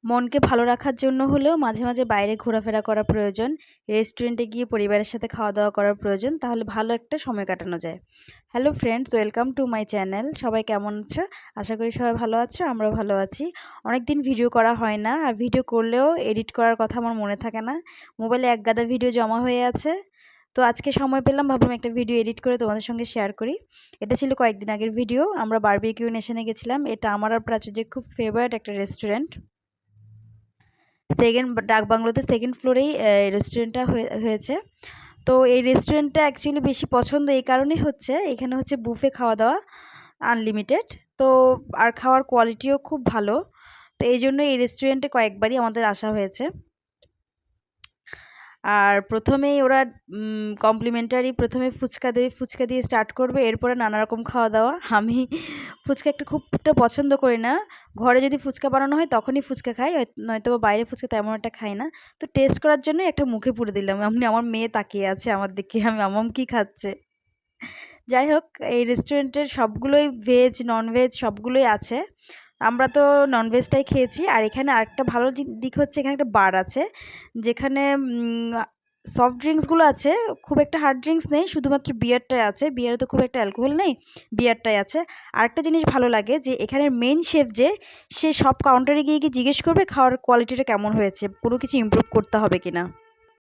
মনকে ভালো রাখার জন্য হলেও মাঝে মাঝে বাইরে ঘোরাফেরা করা প্রয়োজন। রেস্টুরেন্টে গিয়ে পরিবারের সাথে খাওয়া দাওয়া করার প্রয়োজন, তাহলে ভালো একটা সময় কাটানো যায়। Hello friends, welcome to my channel. সবাই কেমন আছো? আশা করি সবাই ভালো আছো, আমরাও ভালো আছি। অনেক দিন ভিডিও করা হয় না, আর ভিডিও করলেও এডিট করার কথা আমার মনে থাকে না। মোবাইলে এক গাদা ভিডিও জমা হয়ে আছে। তো আজকে সময় পেলাম, ভাবলাম একটা ভিডিও এডিট করে তোমাদের সঙ্গে শেয়ার করি। এটা ছিল কয়েকদিন আগের ভিডিও। আমরা বারবিকিউ নেশনে গেছিলাম। এটা আমার আর প্রাচুর্যের খুব ফেভারিট একটা রেস্টুরেন্ট। ডাকবাংলোতে সেকেন্ড ফ্লোরেই রেস্টুরেন্টটা হয়েছে। তো এই রেস্টুরেন্টটা অ্যাকচুয়ালি বেশি পছন্দ এই কারণেই হচ্ছে, এখানে হচ্ছে বুফে খাওয়া দাওয়া আনলিমিটেড। তো আর খাওয়ার কোয়ালিটিও খুব ভালো। তো এই জন্য এই রেস্টুরেন্টে কয়েকবারই আমাদের আসা হয়েছে। আর প্রথমেই ওরা কমপ্লিমেন্টারি প্রথমে ফুচকা দিয়ে স্টার্ট করবে, এরপরে নানা রকম খাওয়া দাওয়া। আমি ফুচকা খুব একটা পছন্দ করি না। ঘরে যদি ফুচকা বানানো হয় তখনই ফুচকা খাই, নয়তো বা বাইরে ফুচকা তেমন একটা খাই না। তো টেস্ট করার জন্য একটা মুখে পুরে দিলাম। আমার মেয়ে তাকিয়ে আছে আমার দিকে, আম্মাম কি খাচ্ছে। যাই হোক, এই রেস্টুরেন্টের সবগুলোই ভেজ ননভেজ সবগুলোই আছে। আমরা তো ননভেজটাই খেয়েছি। আর এখানে আরেকটা ভালো দিক হচ্ছে, এখানে একটা বার আছে যেখানে সফট ড্রিঙ্কসগুলো আছে। খুব একটা হার্ড ড্রিঙ্কস নেই, শুধুমাত্র বিয়ারটাই আছে। বিয়ারে তো খুব একটা অ্যালকোহল নেই, বিয়ারটাই আছে। আরেকটা জিনিস ভালো লাগে যে এখানের মেন শেফ সে সব কাউন্টারে গিয়ে জিজ্ঞেস করবে খাওয়ার কোয়ালিটিটা কেমন হয়েছে, কোনো কিছু ইমপ্রুভ করতে হবে কিনা।